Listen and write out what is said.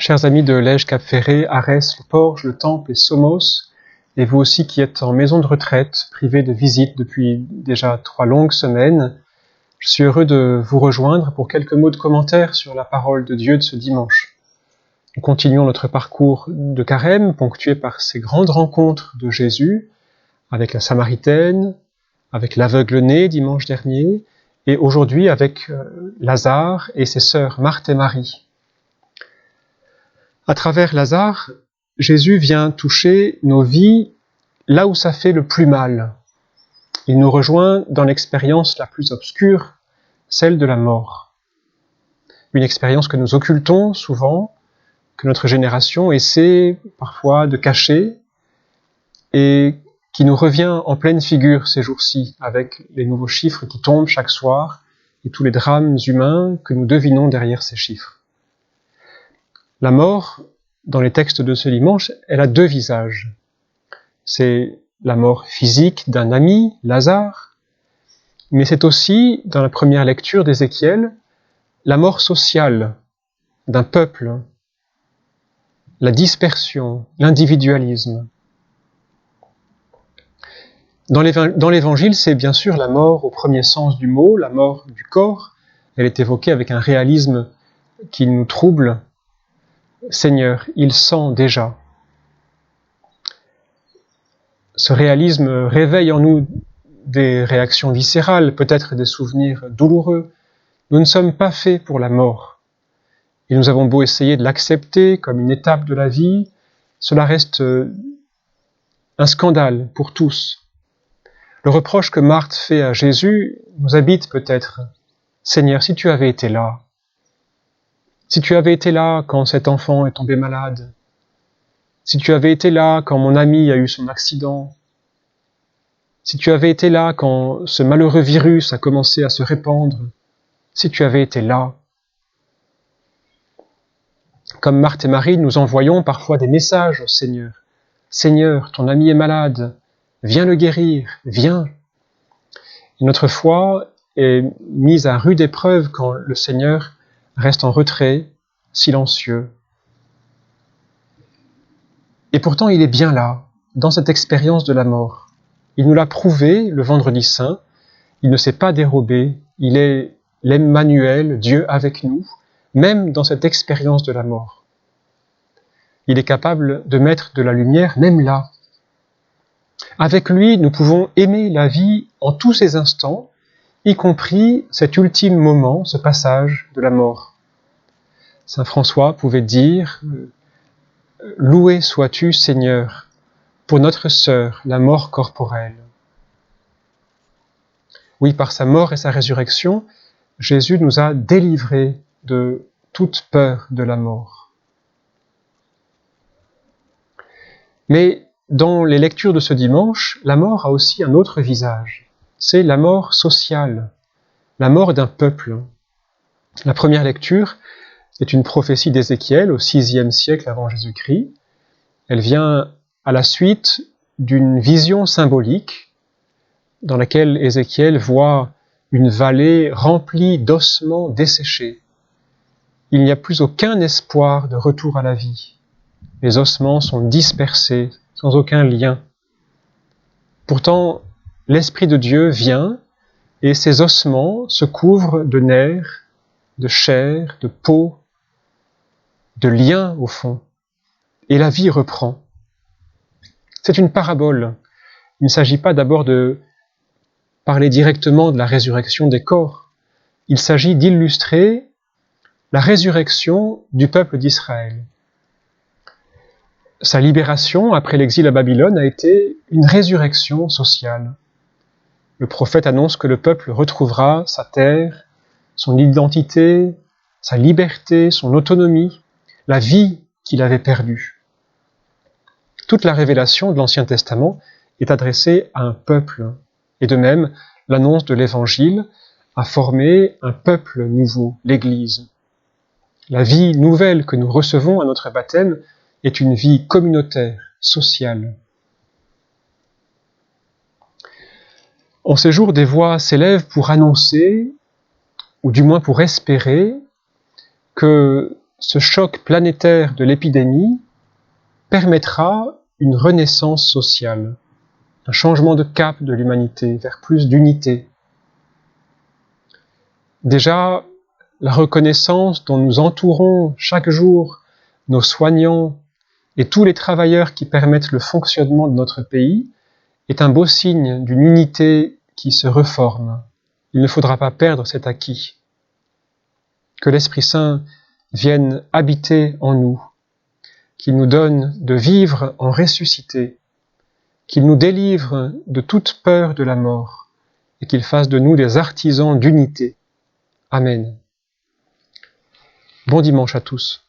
Chers amis de Lège, Cap-Ferré, Arès, Le Porge, Le Temple et Somos, et vous aussi qui êtes en maison de retraite, privés de visite depuis déjà 3 longues semaines, je suis heureux de vous rejoindre pour quelques mots de commentaire sur la parole de Dieu de ce dimanche. Nous continuons notre parcours de Carême, ponctué par ces grandes rencontres de Jésus, avec la Samaritaine, avec l'aveugle-né dimanche dernier, et aujourd'hui avec Lazare et ses sœurs Marthe et Marie. À travers Lazare, Jésus vient toucher nos vies là où ça fait le plus mal. Il nous rejoint dans l'expérience la plus obscure, celle de la mort. Une expérience que nous occultons souvent, que notre génération essaie parfois de cacher et qui nous revient en pleine figure ces jours-ci avec les nouveaux chiffres qui tombent chaque soir et tous les drames humains que nous devinons derrière ces chiffres. La mort, dans les textes de ce dimanche, elle a 2 visages. C'est la mort physique d'un ami, Lazare, mais c'est aussi, dans la première lecture d'Ézéchiel, la mort sociale d'un peuple, la dispersion, l'individualisme. Dans l'Évangile, c'est bien sûr la mort au premier sens du mot, la mort du corps. Elle est évoquée avec un réalisme qui nous trouble. Seigneur, il sent déjà. Ce réalisme réveille en nous des réactions viscérales, peut-être des souvenirs douloureux. Nous ne sommes pas faits pour la mort. Et nous avons beau essayer de l'accepter comme une étape de la vie, cela reste un scandale pour tous. Le reproche que Marthe fait à Jésus nous habite peut-être. Seigneur, si tu avais été là, si tu avais été là quand cet enfant est tombé malade, si tu avais été là quand mon ami a eu son accident, si tu avais été là quand ce malheureux virus a commencé à se répandre, si tu avais été là. Comme Marthe et Marie, nous envoyons parfois des messages au Seigneur. Seigneur, ton ami est malade, viens le guérir, viens. Et notre foi est mise à rude épreuve quand le Seigneur reste en retrait, silencieux. Et pourtant, il est bien là, dans cette expérience de la mort. Il nous l'a prouvé le vendredi saint, il ne s'est pas dérobé, il est l'Emmanuel, Dieu avec nous, même dans cette expérience de la mort. Il est capable de mettre de la lumière même là. Avec lui, nous pouvons aimer la vie en tous ses instants, y compris cet ultime moment, ce passage de la mort. Saint François pouvait dire « Loué sois-tu, Seigneur, pour notre sœur, la mort corporelle. » Oui, par sa mort et sa résurrection, Jésus nous a délivrés de toute peur de la mort. Mais dans les lectures de ce dimanche, la mort a aussi un autre visage. C'est la mort sociale, la mort d'un peuple. La première lecture est une prophétie d'Ézéchiel au VIe siècle avant Jésus-Christ. Elle vient à la suite d'une vision symbolique dans laquelle Ézéchiel voit une vallée remplie d'ossements desséchés. Il n'y a plus aucun espoir de retour à la vie. Les ossements sont dispersés, sans aucun lien. Pourtant, l'Esprit de Dieu vient et ces ossements se couvrent de nerfs, de chair, de peau, de liens au fond. Et la vie reprend. C'est une parabole. Il ne s'agit pas d'abord de parler directement de la résurrection des corps. Il s'agit d'illustrer la résurrection du peuple d'Israël. Sa libération après l'exil à Babylone a été une résurrection sociale. Le prophète annonce que le peuple retrouvera sa terre, son identité, sa liberté, son autonomie, la vie qu'il avait perdue. Toute la révélation de l'Ancien Testament est adressée à un peuple. Et de même, l'annonce de l'Évangile a formé un peuple nouveau, l'Église. La vie nouvelle que nous recevons à notre baptême est une vie communautaire, sociale. En ces jours, des voix s'élèvent pour annoncer, ou du moins pour espérer, que ce choc planétaire de l'épidémie permettra une renaissance sociale, un changement de cap de l'humanité vers plus d'unité. Déjà, la reconnaissance dont nous entourons chaque jour nos soignants et tous les travailleurs qui permettent le fonctionnement de notre pays est un beau signe d'une unité qui se reforme. Il ne faudra pas perdre cet acquis. Que l'Esprit Saint vienne habiter en nous, qu'il nous donne de vivre en ressuscité, qu'il nous délivre de toute peur de la mort et qu'il fasse de nous des artisans d'unité. Amen. Bon dimanche à tous.